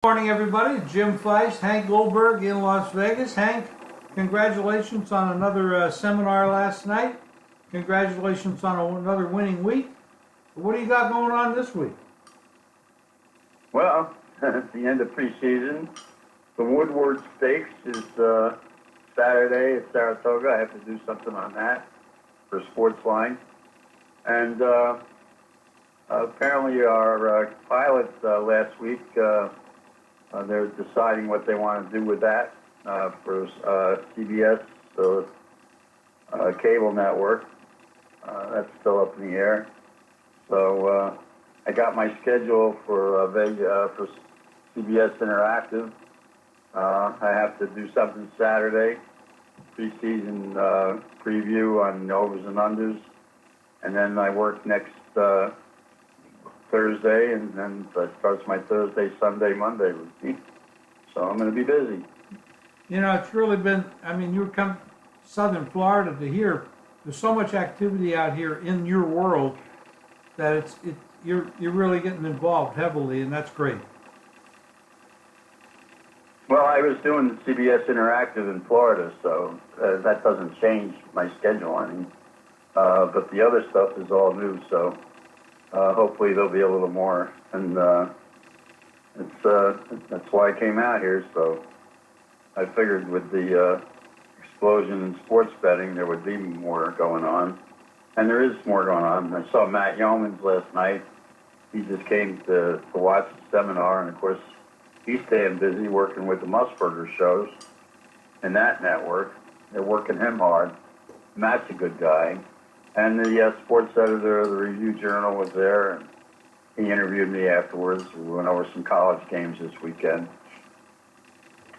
Morning, everybody. Jim Feist, Hank Goldberg in Las Vegas. Hank, congratulations on another seminar last night. Congratulations on another winning week. What do you got going on this week? Well, at the end of preseason, the Woodward Stakes is Saturday at Saratoga. I have to do something on that for Sportsline. And apparently our pilot last week, they're deciding what they want to do with that for CBS, so cable network. That's still up in the air. So I got my schedule for for CBS Interactive. I have to do something Saturday, preseason preview on overs and unders, and then I work next Thursday, and then that starts my Thursday, Sunday, Monday routine. So I'm going to be busy. You know, it's really been, I mean, you come southern Florida to here, there's so much activity out here in your world that you're really getting involved heavily, and that's great. Well, I was doing CBS Interactive in Florida, so that doesn't change my schedule any. But the other stuff is all new, so hopefully there'll be a little more. And that's why I came out here. So I figured with the explosion in sports betting, there would be more going on. And there is more going on. I saw Matt Yeomans last night. He just came to watch the seminar, and of course, he's staying busy working with the Musburger shows and that network. They're working him hard. Matt's a good guy. And the sports editor of the Review Journal was there, and he interviewed me afterwards. We went over some college games this weekend.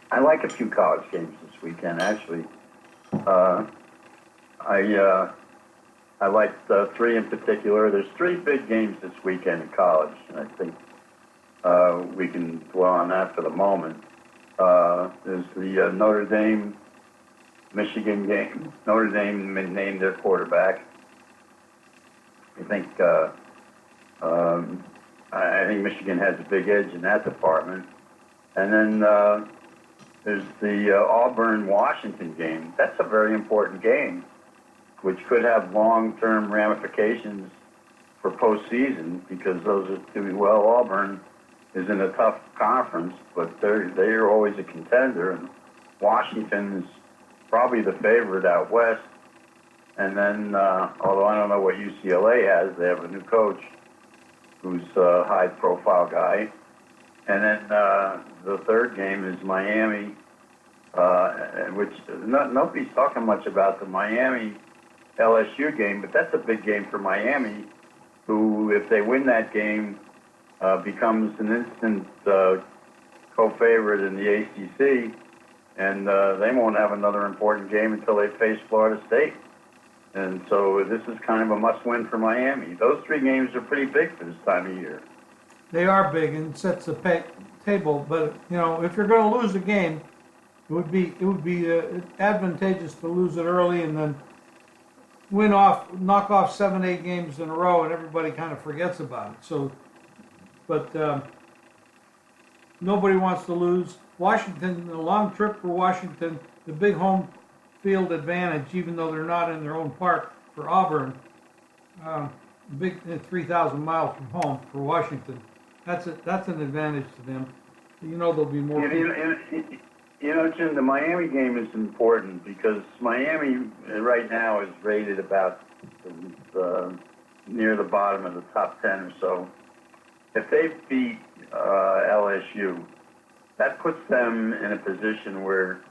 I like a few college games this weekend, actually. I liked three in particular. There's three big games this weekend in college, and I think we can dwell on that for the moment. There's the Notre Dame Michigan game. Notre Dame named their quarterback. I think Michigan has a big edge in that department. And then there's the Auburn-Washington game. That's a very important game, which could have long-term ramifications for postseason, because those are two. Well, Auburn is in a tough conference, but they're always a contender, and Washington is probably the favorite out west. And then, although I don't know what UCLA has, they have a new coach who's a high-profile guy. And then the third game is Miami, which nobody's talking much about the Miami LSU game, but that's a big game for Miami, who, if they win that game, becomes an instant co-favorite in the ACC, and they won't have another important game until they face Florida State. And so this is kind of a must-win for Miami. Those three games are pretty big for this time of year. They are big and sets the table, but you know, if you're going to lose a game, it would be advantageous to lose it early and then knock off 7-8 games in a row, and everybody kind of forgets about it. So, but nobody wants to lose. Washington, a long trip for Washington, the big home field advantage, even though they're not in their own park for Auburn. Big 3,000 miles from home for Washington. That's an advantage to them. You know there'll be more. You know, Jim, the Miami game is important because Miami right now is rated about near the bottom of the top 10 or so. If they beat LSU, that puts them in a position where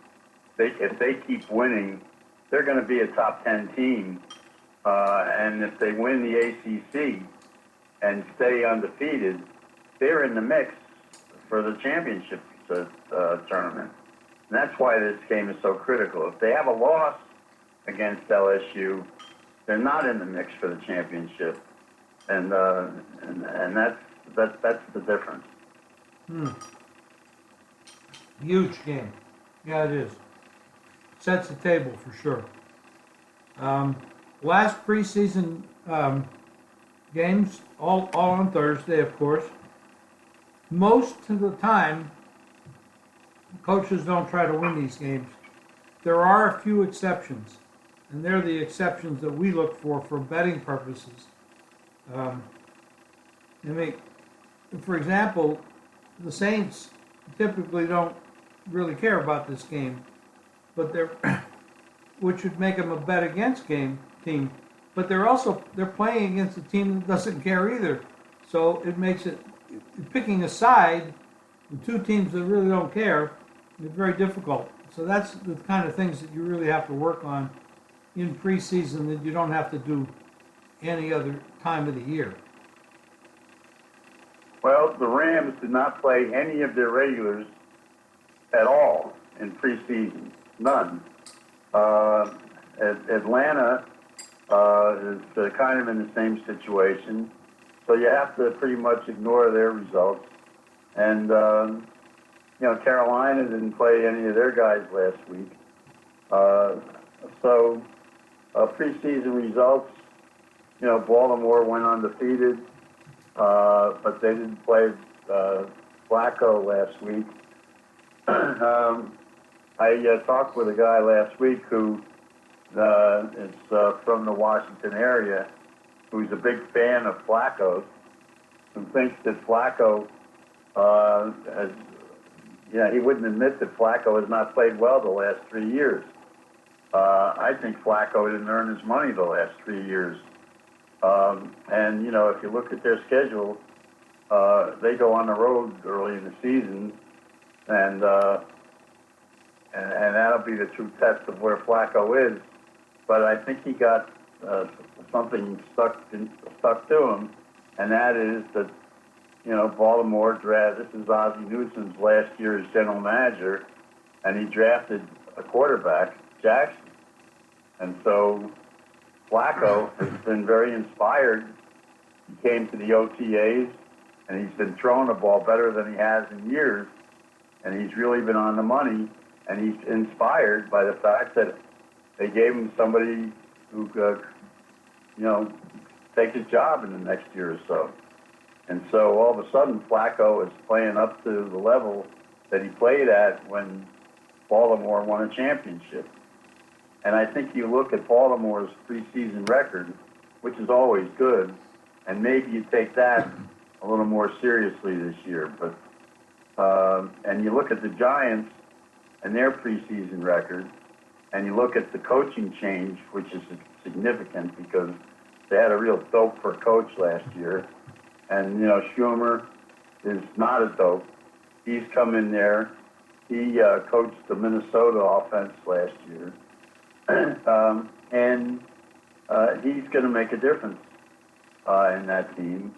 if they keep winning, they're going to be a top 10 team. And if they win the ACC and stay undefeated, they're in the mix for the championship tournament. And that's why this game is so critical. If they have a loss against LSU, they're not in the mix for the championship. And that's the difference. Huge game. Yeah, it is. Sets the table for sure. Last preseason games, all on Thursday, of course. Most of the time, coaches don't try to win these games. There are a few exceptions, and they're the exceptions that we look for betting purposes. For example, the Saints typically don't really care about this game, but which would make them a bet against team. But they're playing against a team that doesn't care either. So it makes it, picking a side, the two teams that really don't care, is very difficult. So that's the kind of things that you really have to work on in preseason that you don't have to do any other time of the year. Well, the Rams did not play any of their regulars at all in preseason. None. Atlanta is kind of in the same situation. So you have to pretty much ignore their results. And, Carolina didn't play any of their guys last week. Preseason results, Baltimore went undefeated, but they didn't play Flacco last week. I talked with a guy last week who is from the Washington area, who's a big fan of Flacco's, who thinks that Flacco he wouldn't admit that Flacco has not played well the last 3 years. I think Flacco didn't earn his money the last 3 years. If you look at their schedule, they go on the road early in the season, and that'll be the true test of where Flacco is. But I think he got something stuck to him, and that is that Baltimore this is Ozzie Newsom's last year as general manager, and he drafted a quarterback, Jackson. And so Flacco has been very inspired. He came to the OTAs, and he's been throwing the ball better than he has in years, and he's really been on the money, and he's inspired by the fact that they gave him somebody who could, take his job in the next year or so. And so all of a sudden, Flacco is playing up to the level that he played at when Baltimore won a championship. And I think you look at Baltimore's preseason record, which is always good, and maybe you take that a little more seriously this year. But and you look at the Giants and their preseason record, and you look at the coaching change, which is significant because they had a real dope for coach last year. And, Schumer is not a dope. He's come in there. He coached the Minnesota offense last year. And he's going to make a difference in that team.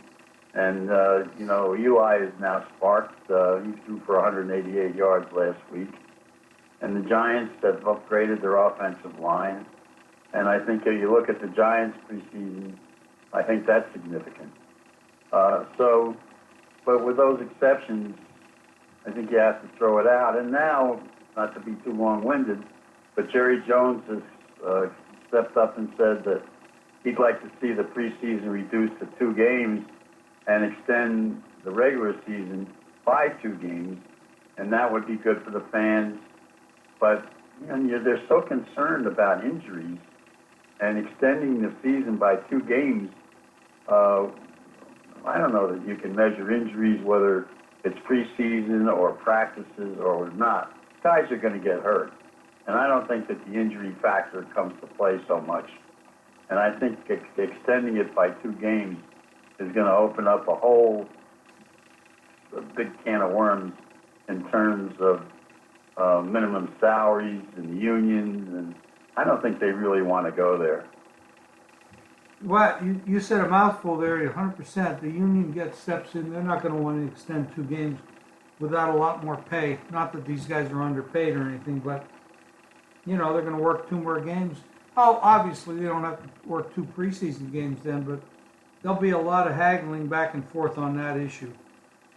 And, Eli is now sparked. He threw for 188 yards last week. And the Giants have upgraded their offensive line. And I think if you look at the Giants preseason, I think that's significant. But with those exceptions, I think you have to throw it out. And now, not to be too long-winded, but Jerry Jones has stepped up and said that he'd like to see the preseason reduced to 2 games and extend the regular season by 2 games, and that would be good for the fans. But they're so concerned about injuries, and extending the season by 2 games, I don't know that you can measure injuries, whether it's preseason or practices or not. Guys are going to get hurt. And I don't think that the injury factor comes to play so much. And I think extending it by 2 games is going to open up a big can of worms in terms of minimum salaries and unions. And I don't think they really want to go there. Well, you said a mouthful there, 100%. The union steps in. They're not going to want to extend 2 games without a lot more pay. Not that these guys are underpaid or anything, but, they're going to work 2 more games. Oh, obviously, they don't have to work 2 preseason games then, but there'll be a lot of haggling back and forth on that issue.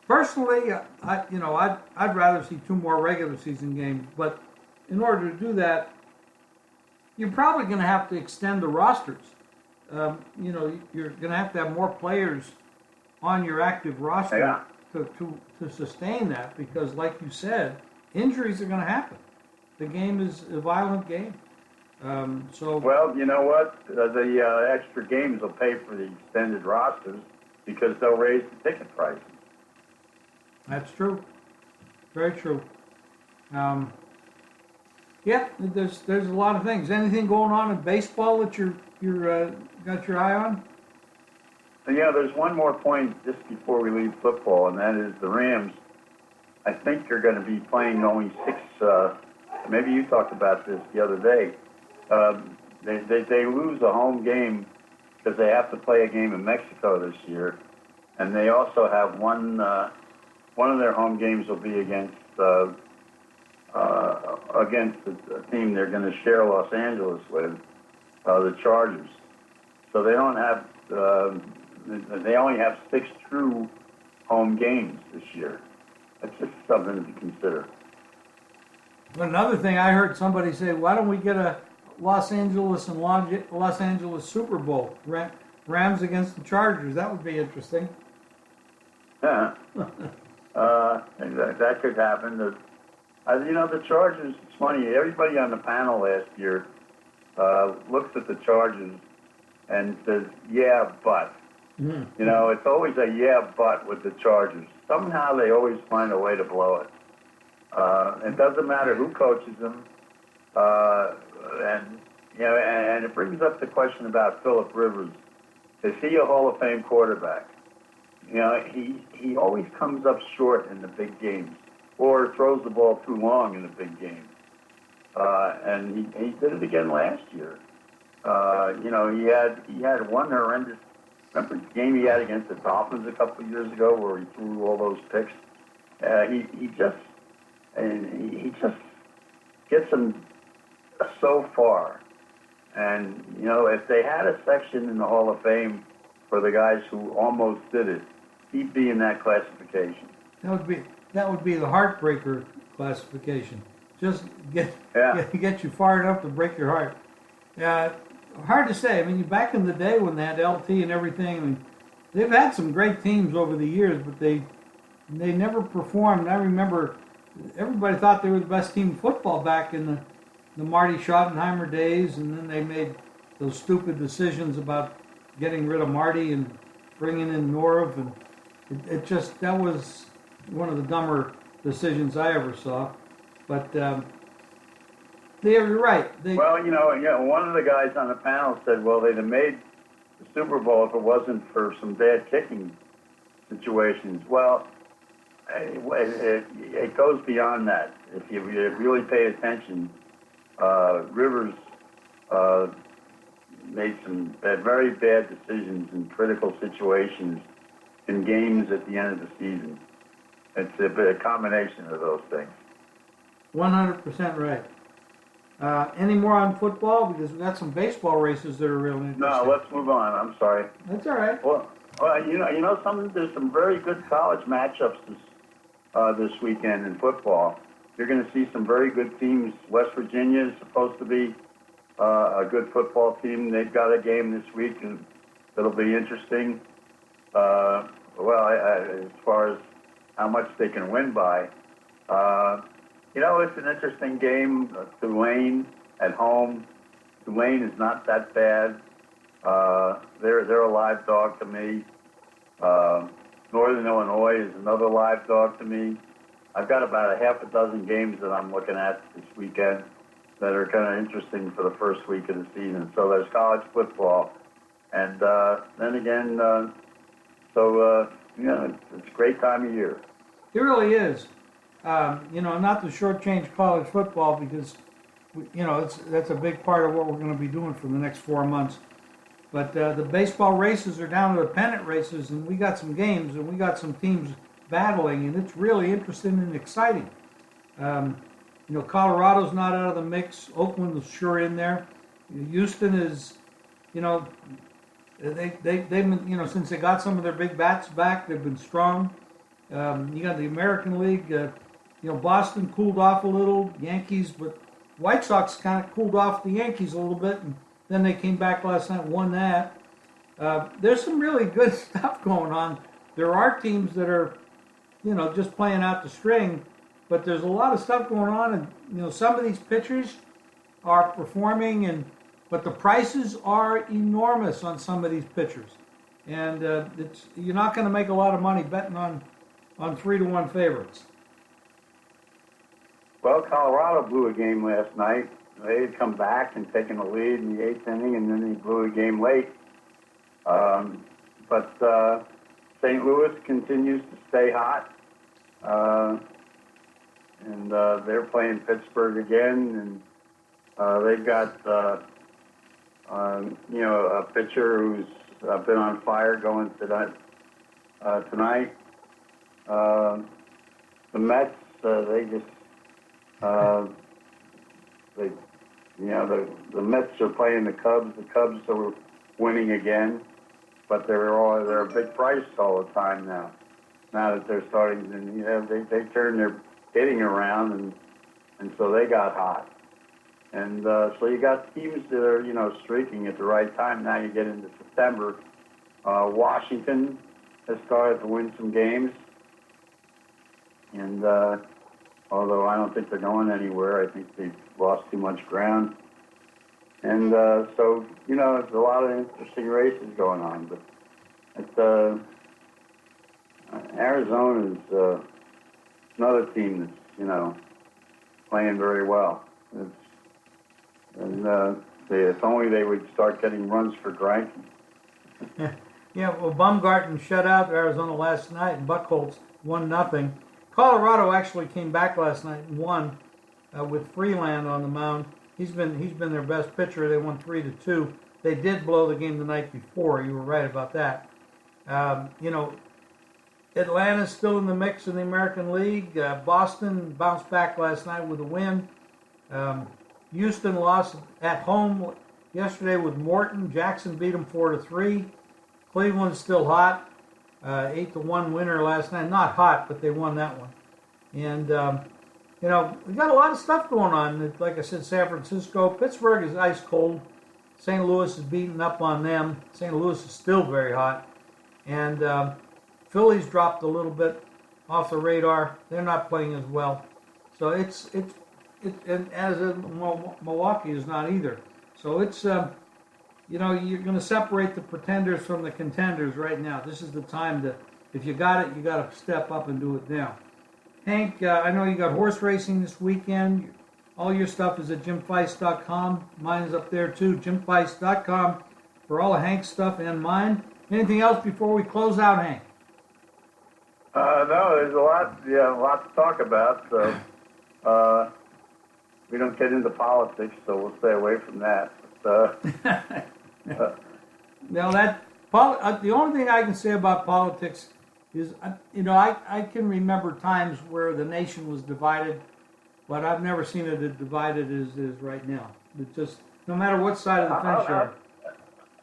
Personally, I'd rather see 2 more regular season games, but in order to do that, you're probably going to have to extend the rosters. You're going to have more players on your active roster to sustain that because, like you said, injuries are going to happen. The game is a violent game. Well, you know what? The extra games will pay for the extended rosters because they'll raise the ticket prices. That's true. Very true. Yeah, there's a lot of things. Anything going on in baseball that you're got your eye on? And yeah, there's one more point just before we leave football, and that is the Rams. I think you're going to be playing only 6. Maybe you talked about this the other day. They lose a home game because they have to play a game in Mexico this year, and they also have one of their home games will be against the team they're going to share Los Angeles with, the Chargers. So they don't have they only have 6 true home games this year. That's just something to consider. Another thing I heard somebody say, why don't we get a Los Angeles and Los Angeles Super Bowl? Rams against the Chargers. That would be interesting. Yeah. That could happen. The Chargers, it's funny, everybody on the panel last year looks at the Chargers and says, yeah, but. Mm. It's always a yeah, but with the Chargers. Somehow they always find a way to blow it. It doesn't matter who coaches them. And it brings up the question about Phillip Rivers. Is he a Hall of Fame quarterback? He always comes up short in the big games or throws the ball too long in the big games. And he did it again last year. He had one horrendous. Remember the game he had against the Dolphins a couple of years ago where he threw all those picks? He just gets them so far. And, if they had a section in the Hall of Fame for the guys who almost did it, he'd be in that classification. That would be the heartbreaker classification. Just get you far enough to break your heart. Hard to say. I mean, back in the day when they had LT and everything, I mean, they've had some great teams over the years, but they never performed. I remember everybody thought they were the best team in football back in the Marty Schottenheimer days, and then they made those stupid decisions about getting rid of Marty and bringing in Norv, and that was one of the dumber decisions I ever saw. But you're right. One of the guys on the panel said, well, they'd have made the Super Bowl if it wasn't for some bad kicking situations. Well, it goes beyond that. If you really pay attention, Rivers made some very bad decisions in critical situations in games at the end of the season. It's a combination of those things. 100% right. Any more on football? Because we've got some baseball races that are real interesting. No, let's move on. I'm sorry. That's all right. Well, there's some very good college matchups this weekend in football. You're going to see some very good teams. West Virginia is supposed to be a good football team. They've got a game this week that'll be interesting. As far as how much they can win by. It's an interesting game. Tulane at home. Tulane is not that bad. They're a live dog to me. Northern Illinois is another live dog to me. I've got about a half a dozen games that I'm looking at this weekend that are kind of interesting for the first week of the season. So there's college football. And then again, it's a great time of year. It really is. Not to shortchange college football because, that's a big part of what we're going to be doing for the next 4 months. But the baseball races are down to the pennant races, and we got some games, and we got some teams battling, and it's really interesting and exciting. Colorado's not out of the mix. Oakland is sure in there. Houston is, they've been, since they got some of their big bats back, they've been strong. You got the American League. Boston cooled off a little. Yankees, but White Sox kind of cooled off the Yankees a little bit, and then they came back last night, won that. There's some really good stuff going on. There are teams that are, just playing out the string, but there's a lot of stuff going on, and some of these pitchers are performing, but the prices are enormous on some of these pitchers, and you're not going to make a lot of money betting on 3-1 favorites. Well, Colorado blew a game last night. They had come back and taken a lead in the 8th inning, and then they blew a game late. But St. Louis continues to stay hot. And they're playing Pittsburgh again, and they've got a pitcher who's been on fire going tonight. The Mets, the Mets are playing the Cubs. The Cubs are winning again, but they're a big price all the time now. Now that they're starting, they turn their hitting around, and so they got hot. And so you got teams that are streaking at the right time. Now you get into September. Washington has started to win some games, and although I don't think they're going anywhere, I think they've lost too much ground. And so there's a lot of interesting races going on, but Arizona is another team that's playing very well. If only they would start getting runs for Greinke. Yeah, well, Baumgarten shut out Arizona last night, and Buchholz 1-0. Colorado actually came back last night and won with Freeland on the mound. He's been their best pitcher. They won 3-2. They did blow the game the night before. You were right about that. Atlanta's still in the mix in the American League. Boston bounced back last night with a win. Houston lost at home yesterday with Morton. Jackson beat them 4-3. Cleveland's still hot. 8-1 winner last night. Not hot, but they won that one. And we got a lot of stuff going on. Like I said, San Francisco, Pittsburgh is ice cold. St. Louis is beating up on them. St. Louis is still very hot. And Philly's dropped a little bit off the radar. They're not playing as well. So it's Milwaukee is not either. So it's you're going to separate the pretenders from the contenders right now. This is the time to, if you got it, you got to step up and do it now. Hank, I know you got horse racing this weekend. All your stuff is at jimfeist.com. Mine is up there too, jimfeist.com, for all of Hank's stuff and mine. Anything else before we close out, Hank? No, there's a lot to talk about. So we don't get into politics, so we'll stay away from that. Now the only thing I can say about politics is, I can remember times where the nation was divided, but I've never seen it as divided as it is right now. It just, no matter what side of the fence you're on.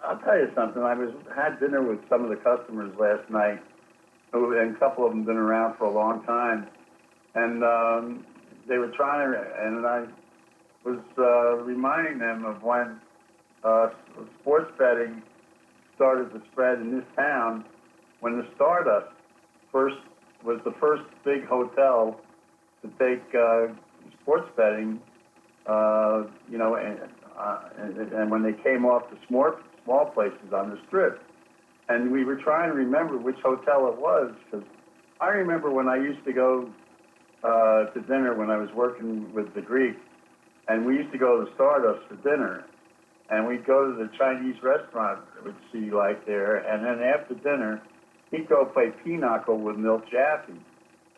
I'll tell you something. I had dinner with some of the customers last night, and a couple of them been around for a long time, and they were trying to, and I was reminding them of when sports betting started to spread in this town, when the Stardust was the first big hotel to take sports betting, and when they came off the small places on the Strip. And we were trying to remember which hotel it was, because I remember when I used to go to dinner when I was working with the Greek, and we used to go to the Stardust for dinner, and we'd go to the Chinese restaurant, which she liked there, and then after dinner, he'd go play pinochle with Milt Jaffe.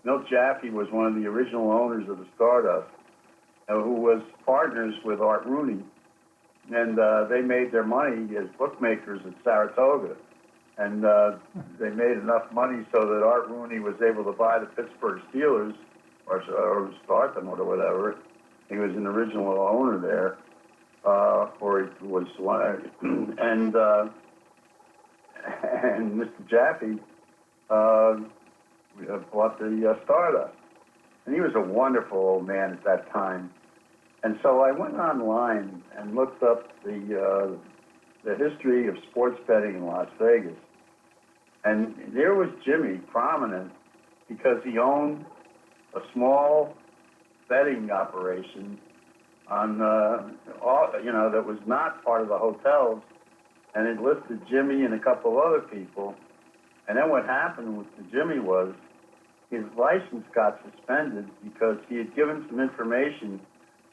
Milt Jaffe was one of the original owners of the Stardust, who was partners with Art Rooney, and they made their money as bookmakers at Saratoga. And they made enough money so that Art Rooney was able to buy the Pittsburgh Steelers, or start them, or whatever. He was an original owner there, or he was one. And Mr. Jaffe bought the Stardust, and he was a wonderful old man at that time. And so I went online and looked up the history of sports betting in Las Vegas. And there was Jimmy, prominent, because he owned a small betting operation on that was not part of the hotels, and it listed Jimmy and a couple other people. And then what happened with Jimmy was his license got suspended because he had given some information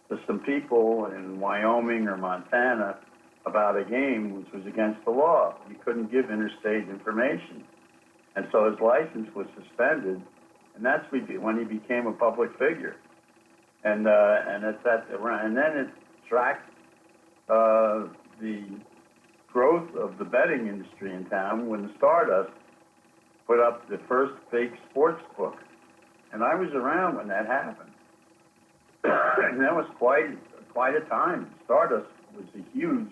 to some people in Wyoming or Montana about a game which was against the law. You couldn't give interstate information. And so his license was suspended, and that's when he became a public figure. And then it tracked the growth of the betting industry in town when Stardust put up the first big sports book. And I was around when that happened. And that was quite a time. Stardust was a huge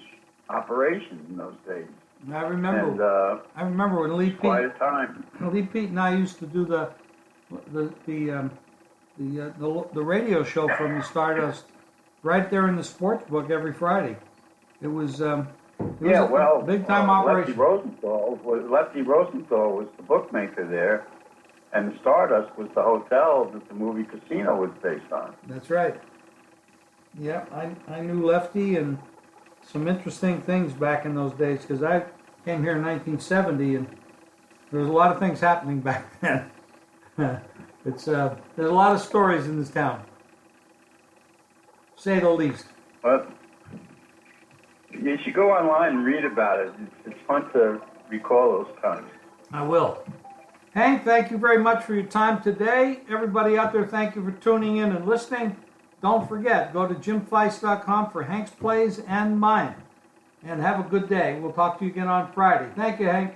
operation in those days. I remember. And, I remember when Lee Pete. Quite a time. Lee Pete and I used to do the radio show from the Stardust right there in the sports book every Friday. It was a big time operation. Lefty Rosenthal was the bookmaker there, and the Stardust was the hotel that the movie Casino was based on. That's right. Yeah, I knew Lefty and some interesting things back in those days because I came here in 1970 and there was a lot of things happening back then. There's a lot of stories in this town, say the least. But you should go online and read about it. It's fun to recall those times. I will. Hank, thank you very much for your time today. Everybody out there, thank you for tuning in and listening. Don't forget, go to jimfeist.com for Hank's plays and mine. And have a good day. We'll talk to you again on Friday. Thank you, Hank.